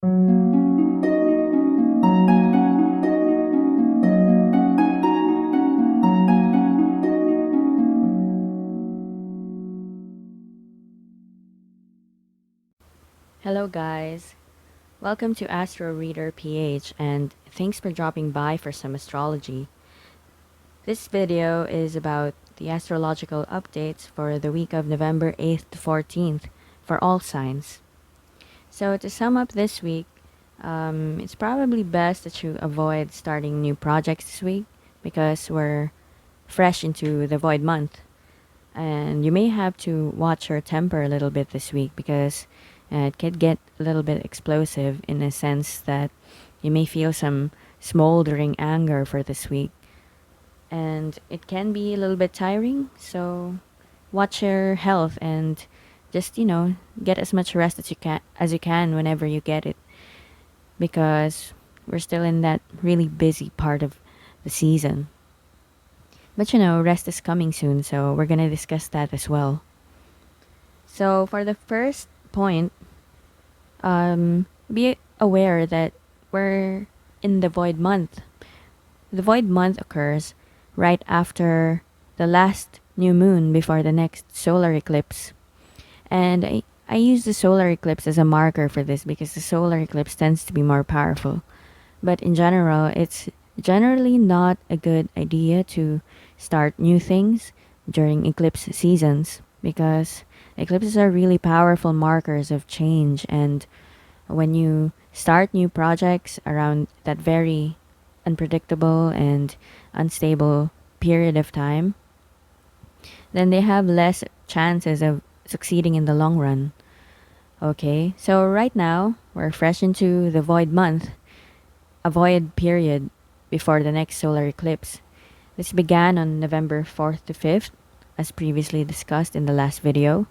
Hello, guys. Welcome to Astroreader PH, and thanks for dropping by for some astrology. This video is about the astrological updates for the week of November 8th to 14th for all signs. So, to sum up this week, it's probably best that you avoid starting new projects this week because we're fresh into the void month. And you may have to watch your temper a little bit this week because it could get a little bit explosive in a sense that you may feel some smoldering anger for this week. And it can be a little bit tiring, so watch your health and just, get as much rest as you can whenever you get it because we're still in that really busy part of the season. But rest is coming soon, so we're going to discuss that as well. So, for the first point, be aware that we're in the void month. The void month occurs right after the last new moon before the next solar eclipse. And I use the solar eclipse as a marker for this because the solar eclipse tends to be more powerful. But in general, it's generally not a good idea to start new things during eclipse seasons because eclipses are really powerful markers of change. And when you start new projects around that very unpredictable and unstable period of time, then they have less chances of succeeding in the long run. Okay, so right now we're fresh into the void month, a void period before the next solar eclipse. This began on November 4th to 5th, as previously discussed in the last video,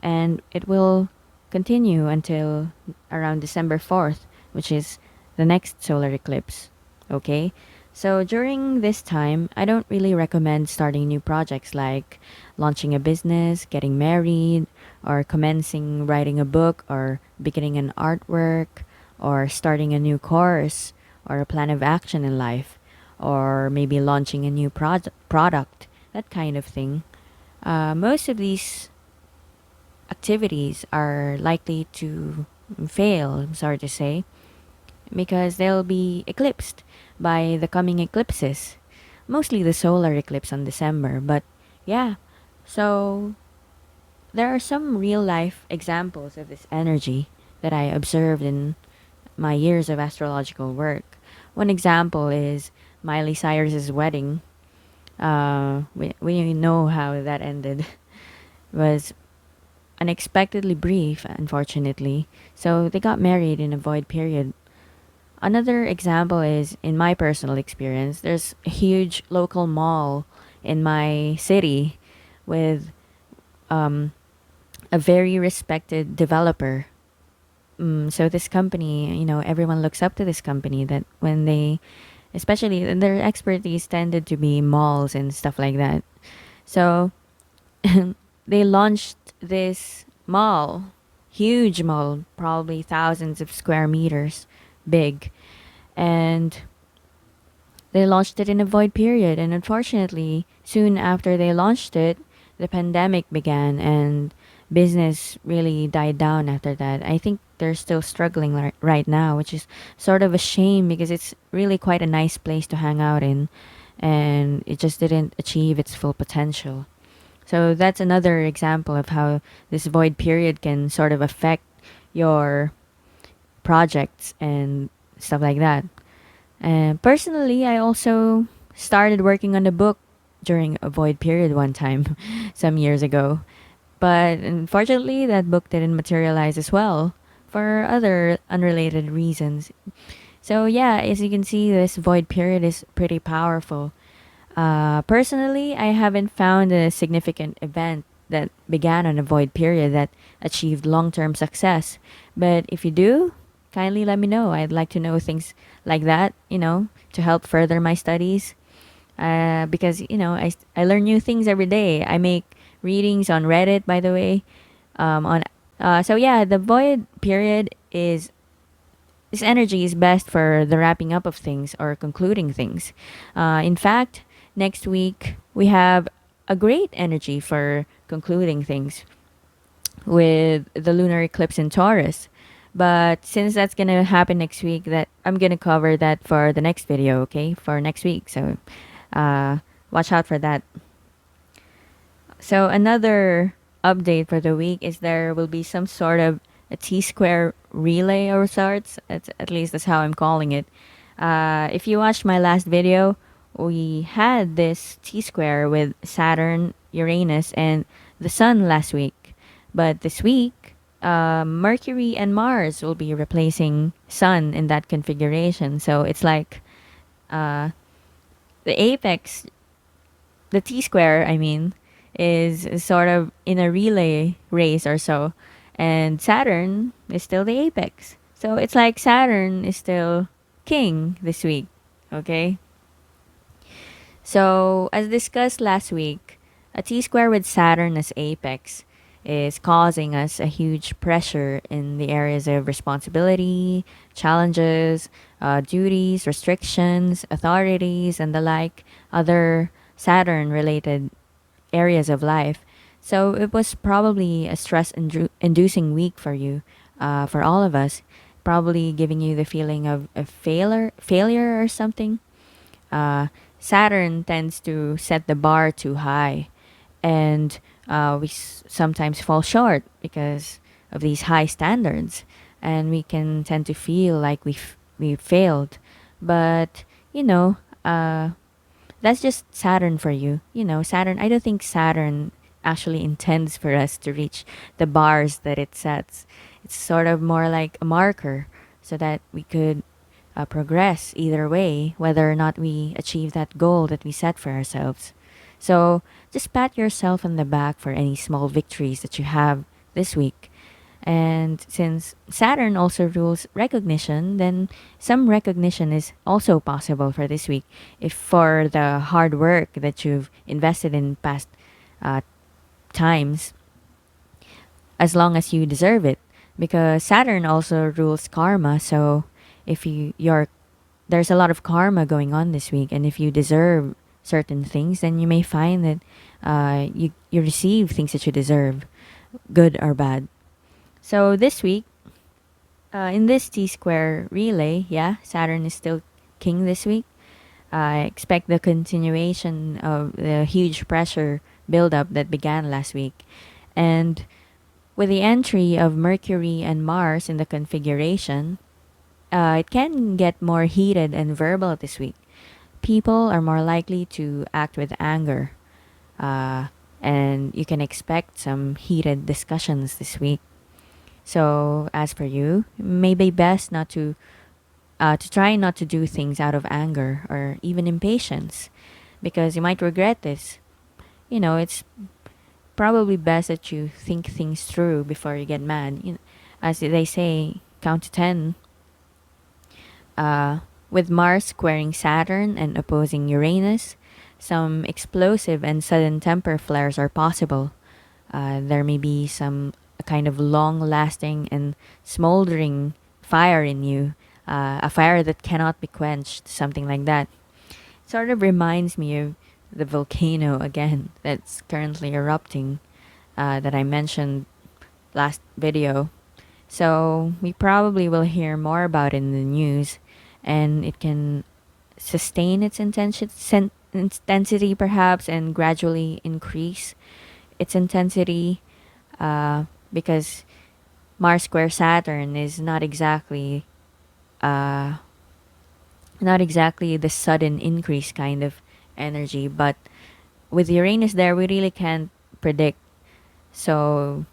and it will continue until around December 4th, which is the next solar eclipse. Okay? So during this time, I don't really recommend starting new projects like launching a business, getting married, or commencing writing a book, or beginning an artwork, or starting a new course, or a plan of action in life, or maybe launching a new product, that kind of thing. Most of these activities are likely to fail, I'm sorry to say, because they'll be eclipsed by the coming eclipses, mostly the solar eclipse on December. But yeah, so there are some real life examples of this energy that I observed in my years of astrological work. One example is Miley Cyrus's wedding. We know how that ended. It was unexpectedly brief, unfortunately. So they got married in a void period. Another example is in my personal experience, there's a huge local mall in my city with um, a very respected developer. So this company, everyone looks up to this company that when they, especially their expertise tended to be malls and stuff like that. So they launched this mall, huge mall, probably thousands of square meters big, and they launched it in a void period. And unfortunately, soon after they launched it, the pandemic began and business really died down after that. I think they're still struggling right now, which is sort of a shame because it's really quite a nice place to hang out in and it just didn't achieve its full potential. So that's another example of how this void period can sort of affect your projects and stuff like that. And personally, I also started working on a book during a void period one time some years ago. But unfortunately, that book didn't materialize as well for other unrelated reasons. So, yeah, as you can see, this void period is pretty powerful. Personally, I haven't found a significant event that began on a void period that achieved long term success. But if you do, kindly let me know. I'd like to know things like that, to help further my studies. Because, I learn new things every day. I make readings on Reddit, by the way. So, yeah, the void period is this energy is best for the wrapping up of things or concluding things. In fact, next week we have a great energy for concluding things with the lunar eclipse in Taurus. But since that's gonna happen next week, that I'm gonna cover that for the next video, okay? For next week. So uh, watch out for that. So another update for the week is there will be some sort of a T-square relay or sorts. At least that's how I'm calling it. If you watched my last video, we had this T-square with Saturn, Uranus, and the Sun last week. But this week, Mercury and Mars will be replacing Sun in that configuration. So it's like uh, the apex, the T square, I mean, is sort of in a relay race or so. And Saturn is still the apex. So it's like Saturn is still king this week. Okay? So, as discussed last week, a T square with Saturn as apex is causing us a huge pressure in the areas of responsibility, challenges, duties, restrictions, authorities, and the like, other Saturn related areas of life. So it was probably a stress inducing week for you, for all of us, probably giving you the feeling of a failure or something. Saturn tends to set the bar too high, and we sometimes fall short because of these high standards, and we can tend to feel like we failed. But you know, that's just Saturn for you. You know, Saturn. I don't think Saturn actually intends for us to reach the bars that it sets. It's sort of more like a marker so that we could progress either way, whether or not we achieve that goal that we set for ourselves. So just pat yourself on the back for any small victories that you have this week. And since Saturn also rules recognition, then some recognition is also possible for this week if for the hard work that you've invested in past uh, times, as long as you deserve it. Because Saturn also rules karma, so if you're there's a lot of karma going on this week, and if you deserve certain things, then you may find that you receive things that you deserve, good or bad. So this week, in this T square relay, yeah, Saturn is still king this week. I expect the continuation of the huge pressure buildup that began last week. And with the entry of Mercury and Mars in the configuration, it can get more heated and verbal this week. People are more likely to act with anger, uh, and you can expect some heated discussions this week. So, as for you, it may be best not to try not to do things out of anger or even impatience, because you might regret this. You know, it's probably best that you think things through before you get mad. You know, as they say, count to 10. With Mars squaring Saturn and opposing Uranus, some explosive and sudden temper flares are possible. There may be some kind of long lasting and smoldering fire in you, a fire that cannot be quenched, something like that. Sort of reminds me of the volcano again that's currently erupting, that I mentioned last video. So we probably will hear more about it in the news, and it can sustain its intensity perhaps and gradually increase its intensity, uh, because Mars square Saturn is uh, not exactly the sudden increase kind of energy, but with Uranus there, we really can't predict. So,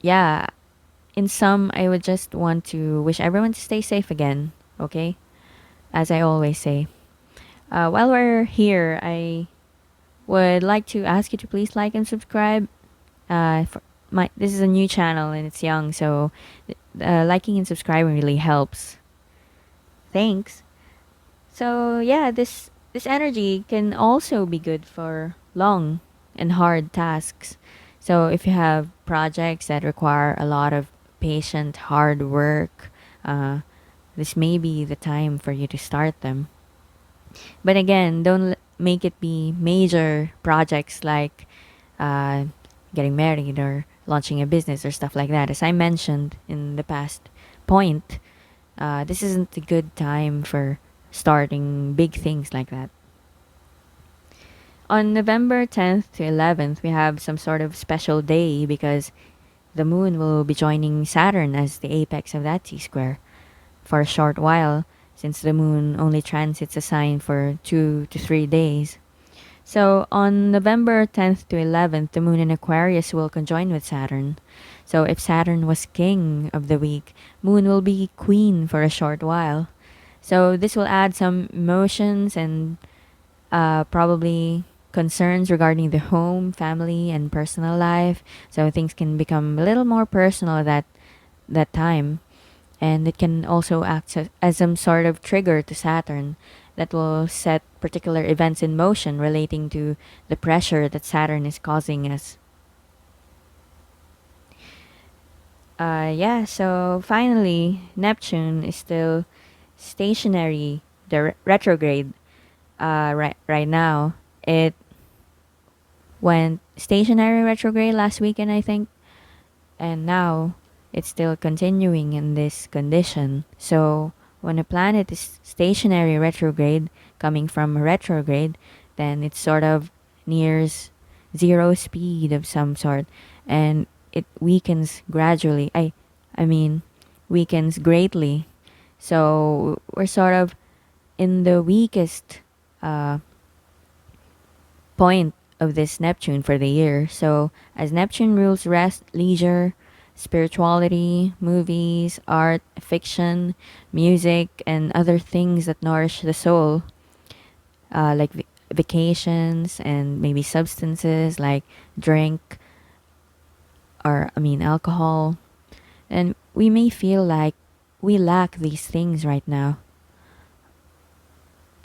yeah, in sum, I would just want to wish everyone to stay safe again, okay? As I always say. While we're here, I would like to ask you to please like and subscribe. This is a new channel and it's young, so liking and subscribing really helps. Thanks. So yeah, this energy can also be good for long and hard tasks. So if you have projects that require a lot of patient hard work, uh, this may be the time for you to start them. But again, don't make it be major projects like uh, getting married or launching a business or stuff like that. As I mentioned in the past point, this isn't a good time for starting big things like that. On November 10th to 11th, we have some sort of special day because the moon will be joining Saturn as the apex of that T square for a short while, since the moon only transits a sign for 2 to 3 days. So on November 10th to 11th, the moon in Aquarius will conjoin with Saturn. So if Saturn was king of the week, moon will be queen for a short while. So this will add some emotions and probably concerns regarding the home, family, and personal life. So things can become a little more personal at that time, and it can also act as some sort of trigger to Saturn that will set particular events in motion relating to the pressure that Saturn is causing us. Yeah, so finally, Neptune is still stationary, the retrograde right now. It went stationary retrograde last weekend, I think, and now it's still continuing in this condition. So when a planet is stationary retrograde, coming from retrograde, then it sort of nears zero speed of some sort, and it weakens gradually. I mean, weakens greatly. So we're sort of in the weakest uh, point of this Neptune for the year. So, as Neptune rules rest, leisure, spirituality, movies, art, fiction, music, and other things that nourish the soul, like vacations and maybe substances like drink alcohol. And we may feel like we lack these things right now.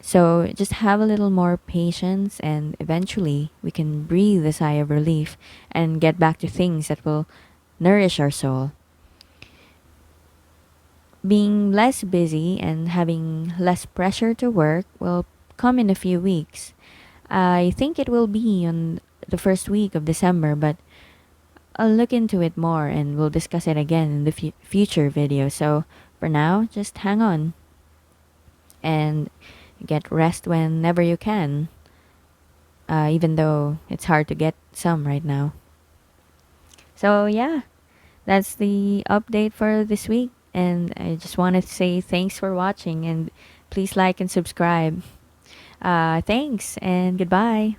So just have a little more patience, and eventually we can breathe a sigh of relief and get back to things that will nourish our soul. Being less busy and having less pressure to work will come in a few weeks. I think it will be on the first week of December, but I'll look into it more and we'll discuss it again in the future video. So for now, just hang on and get rest whenever you can, even though it's hard to get some right now. So, yeah, that's the update for this week. And I just want to say thanks for watching and please like and subscribe. Thanks and goodbye.